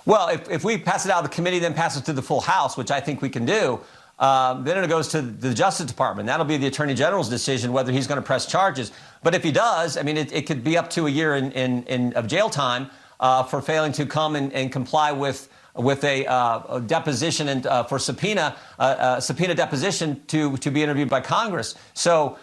Well, if we pass it out of the committee, then pass it to the full House, which I think we can do, then it goes to the Justice Department. That'll be the Attorney General's decision whether he's going to press charges. But if he does, I mean, it could be up to a year of jail time for failing to come and comply with a deposition and for subpoena deposition to be interviewed by Congress. So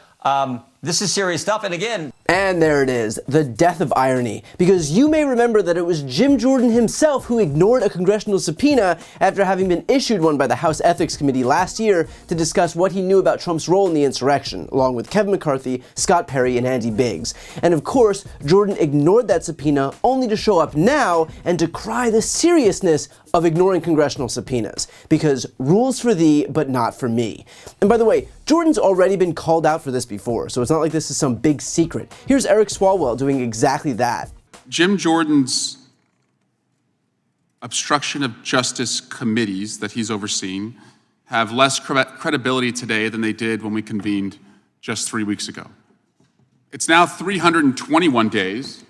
this is serious stuff. And again, and there it is, the death of irony. Because you may remember that it was Jim Jordan himself who ignored a congressional subpoena after having been issued one by the House Ethics Committee last year to discuss what he knew about Trump's role in the insurrection, along with Kevin McCarthy, Scott Perry, and Andy Biggs. And of course, Jordan ignored that subpoena only to show up now and decry the seriousness of ignoring congressional subpoenas. Because rules for thee, but not for me. And by the way, Jordan's already been called out for this before, so it's not like this is some big secret. Here's Eric Swalwell doing exactly that. Jim Jordan's obstruction of justice committees that he's overseen have less credibility today than they did when we convened just 3 weeks ago. It's now 321 days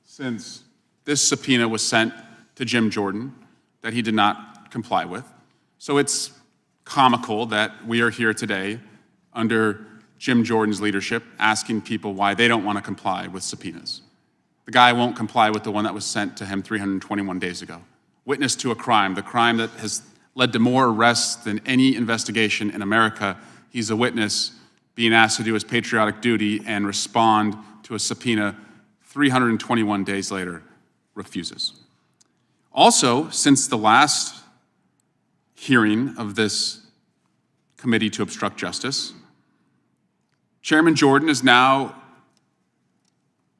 since this subpoena was sent to Jim Jordan that he did not comply with. So it's comical that we are here today under Jim Jordan's leadership asking people why they don't want to comply with subpoenas. The guy won't comply with the one that was sent to him 321 days ago. Witness to a crime, the crime that has led to more arrests than any investigation in America. He's a witness being asked to do his patriotic duty and respond to a subpoena 321 days later, refuses. Also, since the last hearing of this committee to obstruct justice, Chairman Jordan is now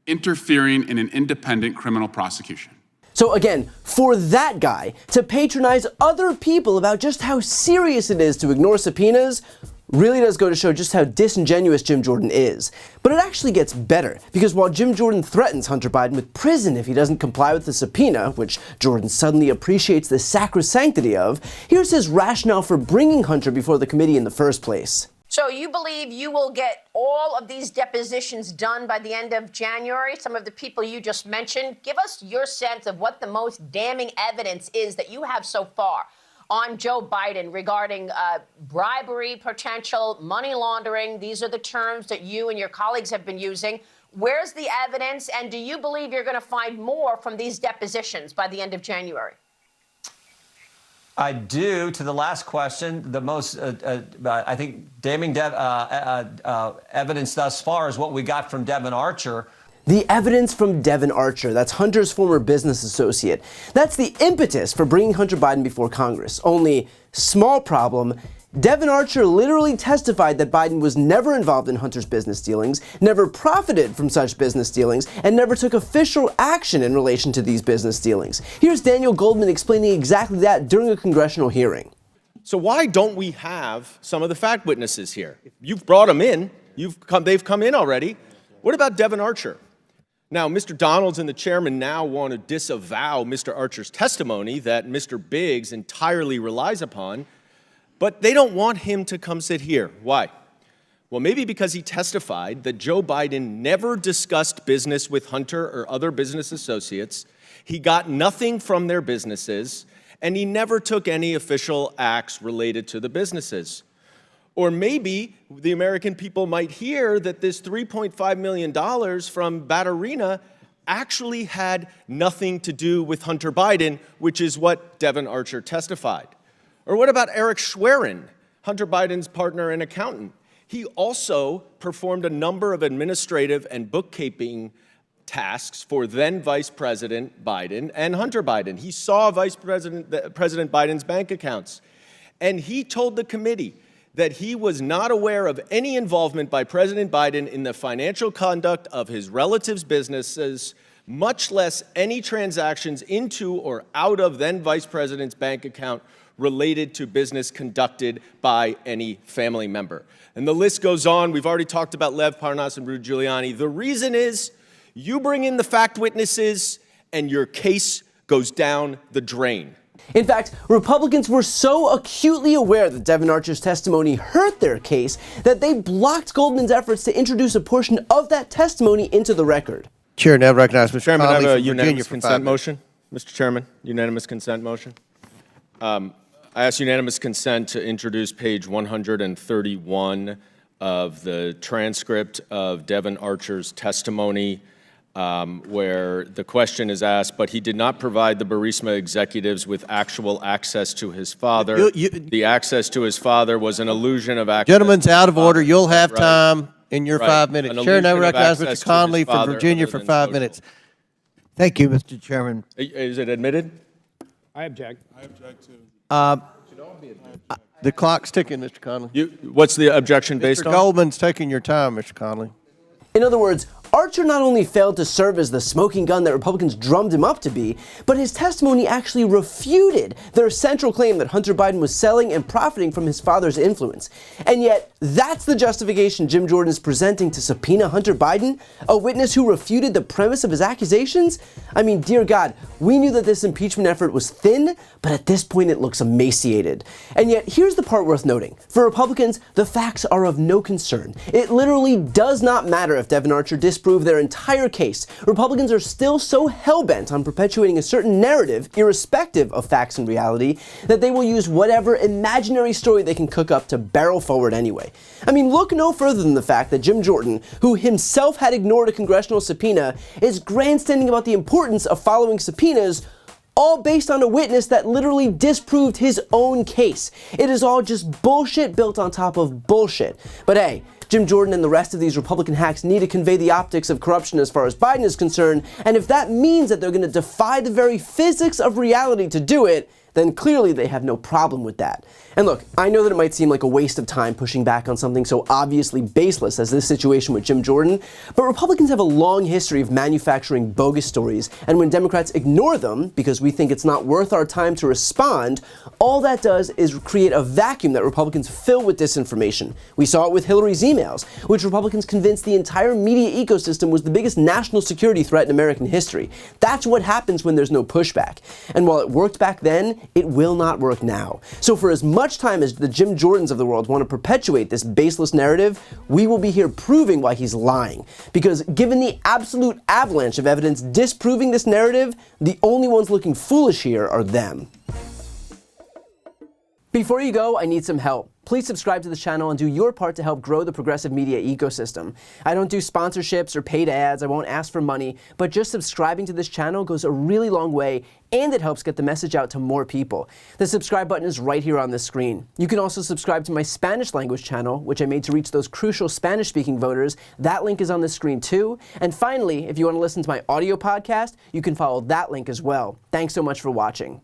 interfering in an independent criminal prosecution. So again, for that guy to patronize other people about just how serious it is to ignore subpoenas really does go to show just how disingenuous Jim Jordan is. But it actually gets better, because while Jim Jordan threatens Hunter Biden with prison if he doesn't comply with the subpoena, which Jordan suddenly appreciates the sacrosanctity of, here's his rationale for bringing Hunter before the committee in the first place. So you believe you will get all of these depositions done by the end of January? Some of the people you just mentioned. Give us your sense of what the most damning evidence is that you have so far on Joe Biden regarding bribery, potential money laundering. These are the terms that you and your colleagues have been using. Where's the evidence? And do you believe you're going to find more from these depositions by the end of January? I do. To the last question, the most, I think, damning evidence thus far is what we got from Devon Archer. The evidence from Devon Archer, that's Hunter's former business associate. That's the impetus for bringing Hunter Biden before Congress. Only, small problem, Devon Archer literally testified that Biden was never involved in Hunter's business dealings, never profited from such business dealings, and never took official action in relation to these business dealings. Here's Daniel Goldman explaining exactly that during a congressional hearing. So why don't we have some of the fact witnesses here? You've brought them in. They've come in already. What about Devon Archer? Now, Mr. Donalds and the chairman now want to disavow Mr. Archer's testimony that Mr. Biggs entirely relies upon, but they don't want him to come sit here. Why? Well, maybe because he testified that Joe Biden never discussed business with Hunter or other business associates, he got nothing from their businesses, and he never took any official acts related to the businesses. Or maybe the American people might hear that this $3.5 million from Batterina actually had nothing to do with Hunter Biden, which is what Devon Archer testified. Or what about Eric Schwerin, Hunter Biden's partner and accountant? He also performed a number of administrative and bookkeeping tasks for then Vice President Biden and Hunter Biden. He saw President Biden's bank accounts, and he told the committee that he was not aware of any involvement by President Biden in the financial conduct of his relatives' businesses, much less any transactions into or out of then Vice President's bank account related to business conducted by any family member. And the list goes on. We've already talked about Lev Parnas and Rudy Giuliani. The reason is you bring in the fact witnesses and your case goes down the drain. In fact, Republicans were so acutely aware that Devon Archer's testimony hurt their case that they blocked Goldman's efforts to introduce a portion of that testimony into the record. Chair, now recognize Mr. Chairman, I Connolly have a from Virginia unanimous for consent motion. Mr. Chairman, unanimous consent motion. I ask unanimous consent to introduce page 131 of the transcript of Devin Archer's testimony, where the question is asked, but he did not provide the Burisma executives with actual access to his father. The access to his father was an illusion of access. Gentlemen's out of order. You'll have Right. time in your 5 minutes. Chair now recognizes Mr. Conley from Virginia for 5 minutes. Thank you, Mr. Chairman. Is it admitted? I object. The clock's ticking, Mr. Conley. What's the objection based Mr. on? Goldman's taking your time, Mr. Conley. In other words, Archer not only failed to serve as the smoking gun that Republicans drummed him up to be, but his testimony actually refuted their central claim that Hunter Biden was selling and profiting from his father's influence. And yet, that's the justification Jim Jordan is presenting to subpoena Hunter Biden, a witness who refuted the premise of his accusations? I mean, dear God, we knew that this impeachment effort was thin, but at this point it looks emaciated. And yet, here's the part worth noting. For Republicans, the facts are of no concern. It literally does not matter if Devin Archer disproved their entire case. Republicans are still so hell-bent on perpetuating a certain narrative, irrespective of facts and reality, that they will use whatever imaginary story they can cook up to barrel forward anyway. I mean, look no further than the fact that Jim Jordan, who himself had ignored a congressional subpoena, is grandstanding about the importance of following subpoenas, all based on a witness that literally disproved his own case. It is all just bullshit built on top of bullshit. But hey, Jim Jordan and the rest of these Republican hacks need to convey the optics of corruption as far as Biden is concerned, and if that means that they're going to defy the very physics of reality to do it, then clearly they have no problem with that. And look, I know that it might seem like a waste of time pushing back on something so obviously baseless as this situation with Jim Jordan, but Republicans have a long history of manufacturing bogus stories, and when Democrats ignore them because we think it's not worth our time to respond, all that does is create a vacuum that Republicans fill with disinformation. We saw it with Hillary's emails, which Republicans convinced the entire media ecosystem was the biggest national security threat in American history. That's what happens when there's no pushback. And while it worked back then, it will not work now. So for as much time as the Jim Jordans of the world want to perpetuate this baseless narrative, we will be here proving why he's lying. Because given the absolute avalanche of evidence disproving this narrative, the only ones looking foolish here are them. Before you go, I need some help. Please subscribe to this channel and do your part to help grow the progressive media ecosystem. I don't do sponsorships or paid ads, I won't ask for money, but just subscribing to this channel goes a really long way, and it helps get the message out to more people. The subscribe button is right here on the screen. You can also subscribe to my Spanish language channel, which I made to reach those crucial Spanish-speaking voters. That link is on the screen too. And finally, if you want to listen to my audio podcast, you can follow that link as well. Thanks so much for watching.